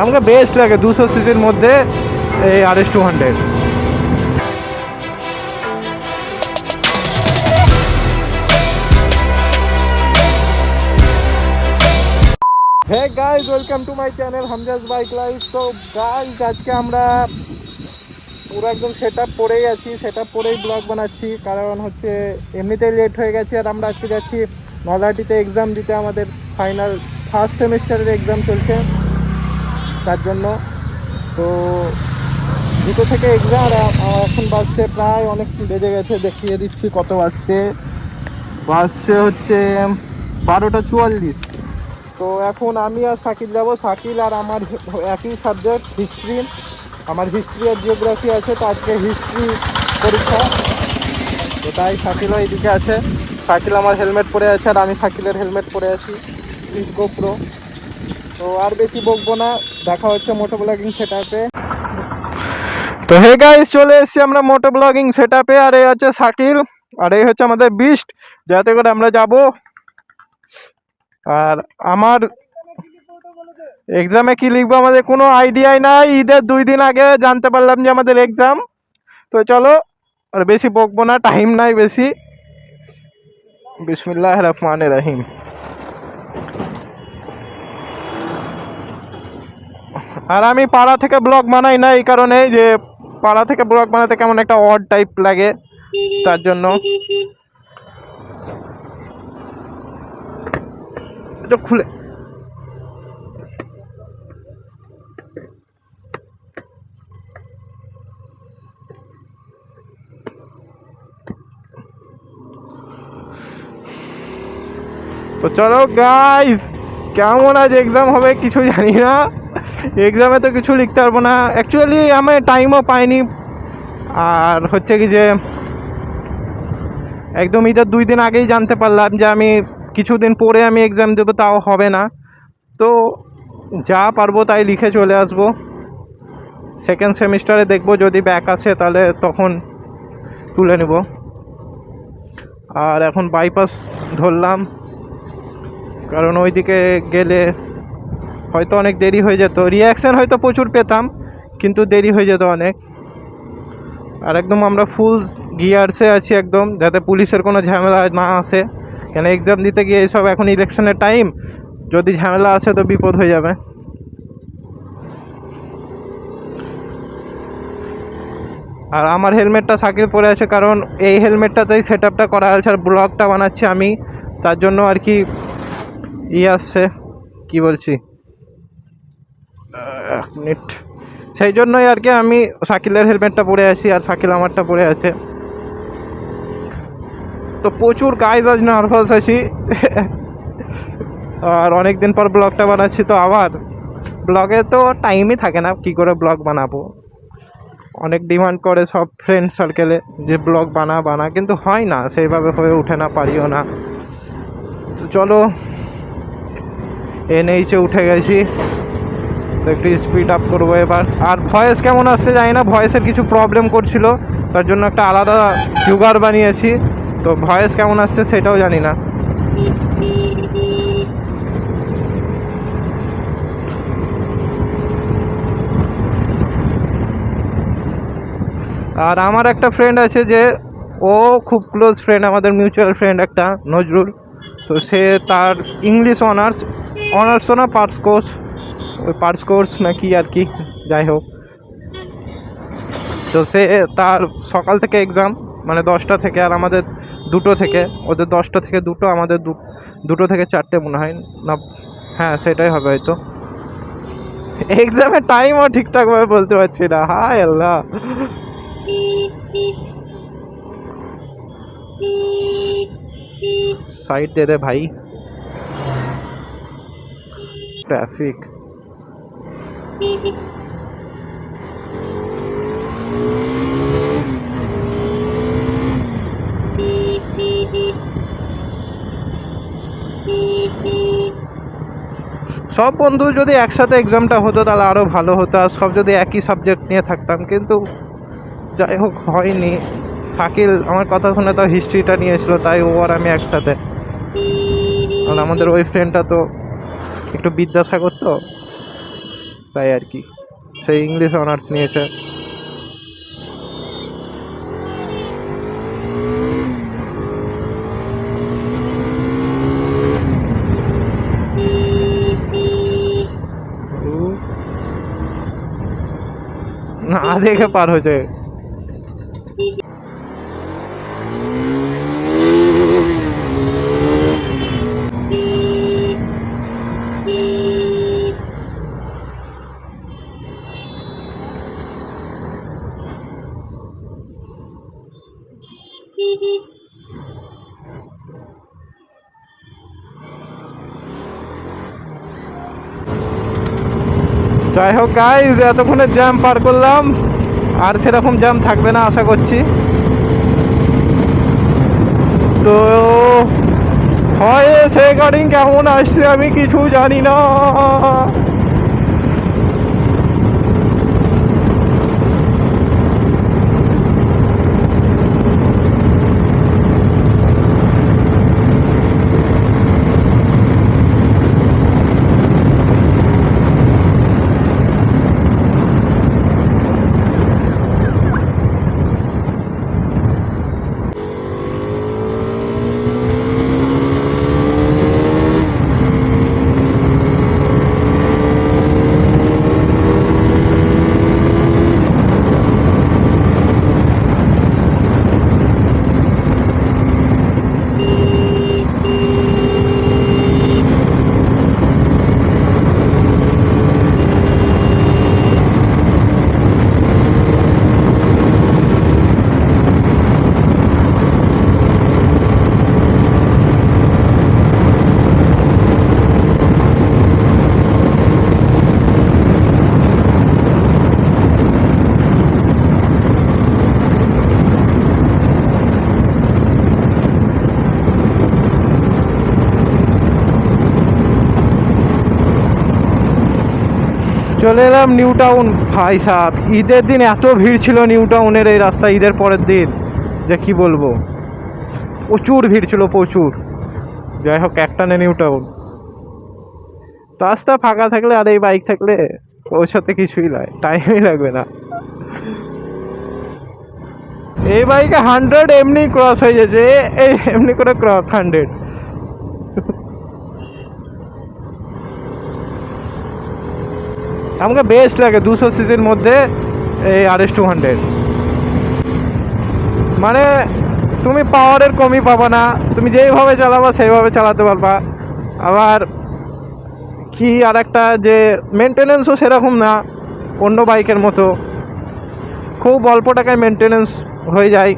আমাকে বেস্ট লাগে 200 সিসির মধ্যে এই RS200। Hey guys, welcome to my channel Hamza's bike life. তো গাইজ, আজকে আমরা পুরো একদম সেট আপ পরেই আছি, সেট আপ পরেই ব্লগ বানাচ্ছি। কারণ হচ্ছে এমনিতেই লেট হয়ে গেছে, আর আমরা আজকে যাচ্ছি নলহাটিতে এক্সাম দিতে। আমাদের ফাইনাল ফার্স্ট সেমিস্টারের এক্সাম চলছে, তার জন্য। তো দুটো থেকে এক্সাম, আর এখন বাজছে প্রায় অনেক বেজে গেছে, দেখিয়ে দিচ্ছি কত বাজছে হচ্ছে 12টা 44। তো এখন আমি আর সাকিল যাব। সাকিল আর আমার একই সাবজেক্ট, হিস্ট্রি। আমার হিস্ট্রি আর জিওগ্রাফি আছে, তো আজকে হিস্ট্রি পরীক্ষা। তো তাই সাকিলও এইদিকে আছে। সাকিল আমার হেলমেট পরে আছে, আর আমি সাকিলের হেলমেট পরে আছি, গোপ্রো। তো আর বেশি বকবো না, দেখা হচ্ছে মোটো ব্লগিং সেট আপে। তো হে গাইস, চলে এসেছি আমরা মোটো ব্লগিং সেট আপে। আর এই হচ্ছে সাকিল, আর এই হচ্ছে আমাদের বিস্ট, যাতে করে আমরা যাব। আর আমার এক্সামে কি লিখবো আমাদের কোনো আইডিয়াই নাই। ঈদের 2 দিন আগে জানতে পারলাম যে আমাদের এক্সাম। তো চলো, আর বেশি বকবো না, টাইম নাই বেশি। বিসমিল্লাহির রহমানির রহিম। আর আমি পাড়া থেকে ব্লগ বানাই না, এই কারণে যে পাড়া থেকে ব্লগ বানাতে কেমন একটা অড টাইপ লাগে, তার জন্য। এটা খুলে তো চলো গাইস, কেমন আজ এক্সাম হবে কিছু জানি না। এক্সামে তো কিছু লিখতে পারবো না, অ্যাকচুয়ালি আমি টাইমও পাইনি। আর হচ্ছে কি যে একদম ঈদের 2 দিন আগেই জানতে পারলাম যে আমি কিছুদিন পরে আমি এক্সাম দেবো, তাও হবে না। তো যা পারবো তাই লিখে চলে আসবো। সেকেন্ড সেমিস্টারে দেখবো, যদি ব্যাক আসে তাহলে তখন তুলে নেব। আর এখন বাইপাস ধরলাম, কারণ ওইদিকে গেলে হয়তো অনেক দেরি হয়ে যেত। রিয়াকশান হয়তো প্রচুর পেতাম, কিন্তু দেরি হয়ে যেত অনেক। আর একদম আমরা ফুল গিয়ার্সে আছি একদম, যাতে পুলিশের কোনো ঝামেলা না আসে। কেন এক্সাম দিতে গিয়ে এইসব, এখন ইলেকশনের টাইম, যদি ঝামেলা আসে তো বিপদ হয়ে যাবে। আর আমার হেলমেটটা সাকিল পরে আছে, কারণ এই হেলমেটটাতেই সেট আপটা করা হয়েছে, আর ব্লগটা বানাচ্ছি আমি, তার জন্য আর কি আসছে, কি বলছি, 1 মিনিট। সেই জন্যই আর কি আমি সাকিলের হেলমেটটা পরে আছি, আর সাকিল আমারটা পরে আছে। তো প্রচুর গাইজ আজ নার্ভাস আছি। আর অনেক দিন পর ব্লগটা বানাচ্ছি, তো আবার ব্লগে তো টাইমই থাকে না, কি করে ব্লগ বানাবো। অনেক ডিমান্ড করে সব ফ্রেন্ড সার্কেলে যে ব্লগ বানা, কিন্তু হয় না, সেইভাবে হয়ে ওঠে না, পারিও না। তো চলো, NH-এ উঠে গেছি, তো একটু স্পিড আপ করবো এবার। আর ভয়েস কেমন আসছে জানি না, ভয়েসের কিছু প্রবলেম করছিল, তার জন্য একটা আলাদা জুগার বানিয়েছি। তো ভয়েস কেমন আসছে সেটাও জানি না। আর আমার একটা ফ্রেন্ড আছে, যে ও খুব ক্লোজ ফ্রেন্ড, আমাদের মিউচুয়াল ফ্রেন্ড একটা, নজরুল। তো সে তার ইংলিশ অনার্স তো না, পার্টস কোর্স নাকি আর কি, যাই হোক। তো সে তার সকাল থেকে এক্সাম, মানে 10টা থেকে, আর আমাদের 2টো থেকে। ওদের 10টা থেকে 2টো, আমাদের 2টো থেকে 4টে মনে হয় না। হ্যাঁ, সেটাই হবে হয়তো। এক্সামের টাইমও ঠিকঠাকভাবে বলতে পারছি না, হায় আল্লাহ। সাইড দে দে ভাই, ট্রাফিক। সব বন্ধু যদি একসাথে এক্সামটা হতো তাহলে আরও ভালো হতো, আর সব যদি একই সাবজেক্ট নিয়ে থাকতাম, কিন্তু যাই হোক হয়নি। শাকিল আমার কথা শুনে তো হিস্ট্রিটা নিয়েছিল, তাই ও আর আমি একসাথে। আর আমাদের ওই ফ্রেন্ডটা তো একটু বিদ্যাসাগর, তো তাই আর কি। সেই ইংলিশ অনার্স নিয়েছে। না দেখে পার হয়েছে। যাই হোক গাইজ, এতক্ষণের জ্যাম পার করলাম, আর সেরকম জ্যাম থাকবে না আশা করছি। তো হয় সে গাড়ি কেমন আসছে আমি কিছু জানি না। চলে এলাম নিউ টাউন। ভাই সাহেব, ঈদের দিন এত ভিড় ছিল নিউ টাউনের এই রাস্তা, ঈদের পরের দিন যে কি বলবো, প্রচুর ভিড় ছিল প্রচুর। যাই হোক, একটানে নিউ টাউন। রাস্তা ফাঁকা থাকলে আর এই বাইক থাকলে পৌঁছাতে কিছুই নয়, টাইমই লাগবে না। এই বাইকে 100 এমনি ক্রস হয়ে যাচ্ছে, এই এমনি করে ক্রস 100। আমাকে বেস্ট লাগে 200 সিসির মধ্যে এই RS200। মানে তুমি পাওয়ারের কমই পাবা না, তুমি যেইভাবে চালাবা সেইভাবে চালাতে পারবা। আবার কি আর একটা যে মেনটেনেন্সও সেরকম না অন্য বাইকের মতো, খুব অল্প টাকায় মেনটেনেন্স হয়ে যায়।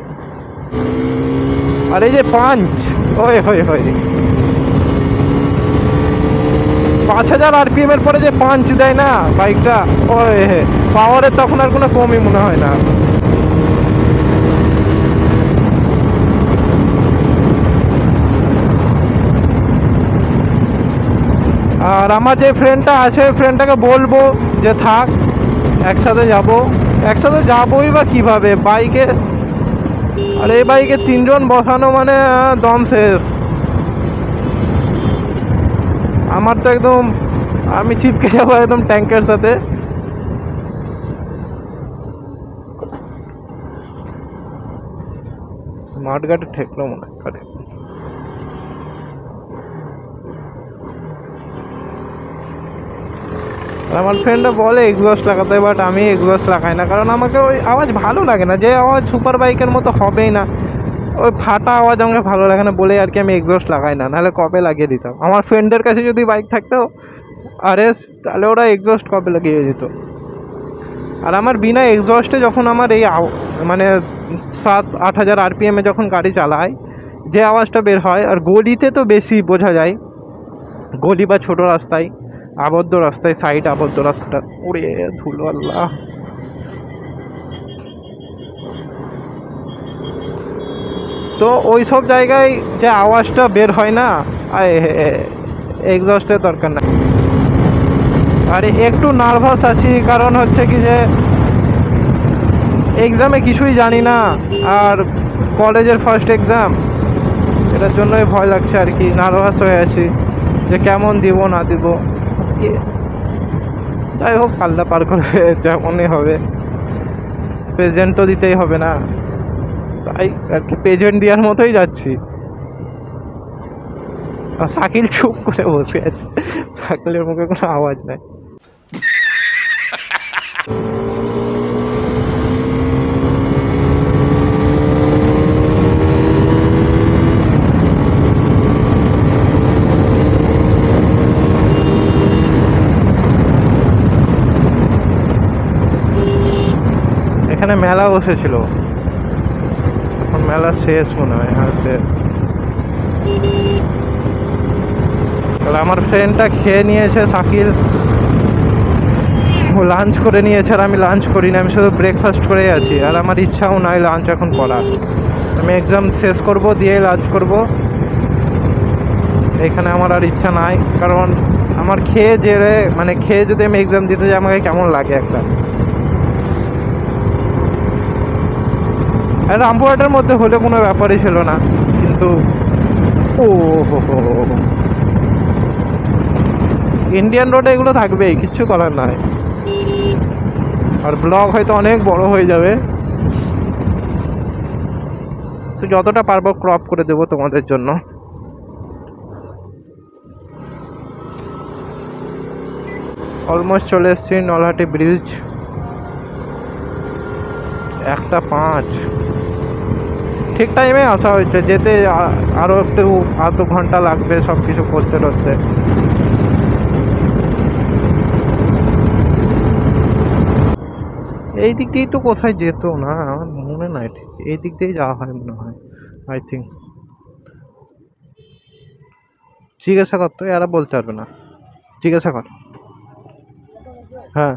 আর এই যে পাঞ্চ, ওই হই হই 5000 RPM এর পরে যে পাঞ্চ দেয় না বাইকটা, ওই পাওয়ারের তখন আর কোনো কমই মনে হয় না। আর আমার যে ফ্রেন্ডটা আছে, ফ্রেন্ডটাকে বলবো যে থাক, একসাথে যাবোই বা কীভাবে বাইকে। আর এই বাইকে 3 জন বসানো মানে দম শেষ। আমার তো একদম, আমি চিপকে যাবো একদম ট্যাঙ্কের সাথে। মাঠঘাটে ঠেকলো মনে হয়। আমার ফ্রেন্ডরা বলে এক্সস্ট লাগাতে, বাট আমি এক্সস্ট লাগাই না, কারণ আমাকে ওই আওয়াজ ভালো লাগে না, যে আওয়াজ সুপার বাইকের মতো হবেই না, ওই ফাটা আওয়াজ আমাকে ভালো লাগে না বলে আর কি আমি এক্সস্ট লাগাই না, নাহলে কবে লাগিয়ে দিতাম। আমার ফ্রেন্ডদের কাছে যদি বাইক থাকতো RS, তাহলে ওরা এক্সস্ট কবে লাগিয়ে যেত। আর আমার বিনা এক্সস্টে যখন আমার এই মানে 7-8 হাজার RPM যখন গাড়ি চালায় যে আওয়াজটা বের হয়, আর গলিতে তো বেশি বোঝা যায়, গলি বা ছোটো রাস্তায়, আবদ্ধ রাস্তায়, সাইড আবদ্ধ রাস্তা, ওরে ধুলো আল্লাহ। তো ওই সব জায়গায় যে আওয়াজটা বের হয় না, এক্সস্টের দরকার না। আর একটু নার্ভাস আছি, কারণ হচ্ছে কি যে এক্সামে কিছুই জানি না, আর কলেজের ফার্স্ট এক্সাম, এটার জন্যই ভয় লাগছে আর কি, নার্ভাস হয়ে আছি যে কেমন দিব না দিব। যাই হোক, পাল্লা পার করে যেমনই হবে, প্রেজেন্ট তো দিতেই হবে না, তাই আর কি প্রেজেন্ট দেওয়ার মতোই যাচ্ছি। আর শাকিল চুপ করে বসে আছে, শাকিলের মুখে কোনো আওয়াজ নাই। এখানে মেলা বসেছিল, এখন মেলা শেষ মনে হয়। হ্যাঁ শেষ। তাহলে আমার ফ্রেন্ডটা খেয়ে নিয়েছে, শাকিল ও লাঞ্চ করে নিয়েছে, আর আমি লাঞ্চ করিনি, আমি শুধু ব্রেকফাস্ট করেই আছি। আর আমার ইচ্ছাও নয় লাঞ্চ এখন করার, আমি এক্সাম শেষ করব, দিয়ে লাঞ্চ করব। এখানে আমার আর ইচ্ছা নাই, কারণ আমার খেয়ে মানে খেয়ে যদি আমি এক্সাম দিতে যাই আমাকে কেমন লাগে একটা। আর রামপুরহাটের মধ্যে হলে কোনো ব্যাপারই ছিল না, কিন্তু ও ইন্ডিয়ান রোডে এগুলো থাকবেই, কিচ্ছু করার নাই। আর ব্লগ হয়তো অনেক বড় হয়ে যাবে, তো যতটা পারবো ক্রপ করে দেবো তোমাদের জন্য। অলমোস্ট চলে এসেছি নলহাটি ব্রিজ, 1:05। ঠিক টাইমে আসা হয়েছে, যেতে আরও একটু আধ ঘন্টা লাগবে সব কিছু করতে করতে। এই দিক দিয়েই তো কোথায় যেত না, আমার মনে নাই ঠিক, এই দিক দিয়েই যাওয়া হয় মনে হয়, আই থিঙ্ক। জিজ্ঞাসা কর তো, এরা বলতে পারবে না, জিজ্ঞাসা কর। হ্যাঁ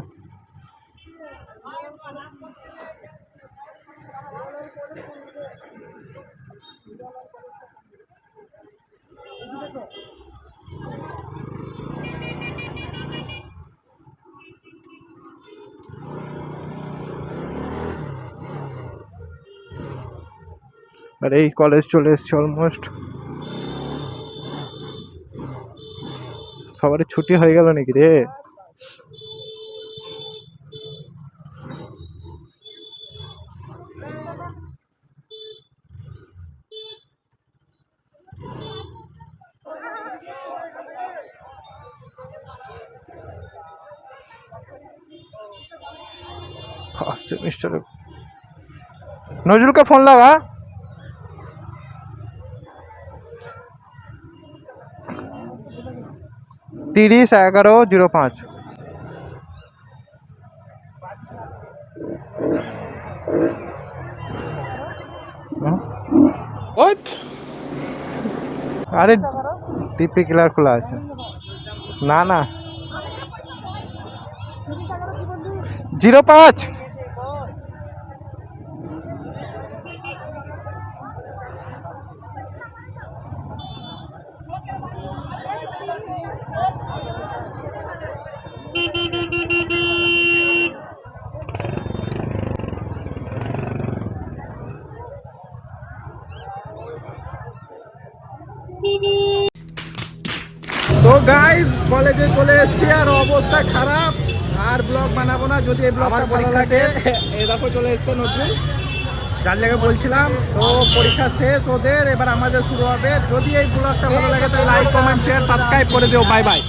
আর এই কলেজ চলে এসছি অলমোস্ট। সবারই ছুটি হয়ে গেল নাকি রে? ফার্স্ট সেমিস্টারে নজরুলকে ফোন লাগা। তিরিশ 11:05। আরে টিপি ক্লিয়ার খোলা আছে না না 05। তো গাইস কলেজে চলে এসেছি, আর অবস্থা খারাপ, আর ব্লগ বানাবো না। যদি এই ব্লগটা ভালো লাগে, এই দেখো চলে এসছে নজরুল, যার জায়গা বলছিলাম। তো পরীক্ষা শেষ ওদের, এবার আমাদের শুরু হবে। যদি এই ব্লগটা ভালো লাগে তাহলে লাইক কমেন্ট শেয়ার সাবস্ক্রাইব করে দিও। Bye bye.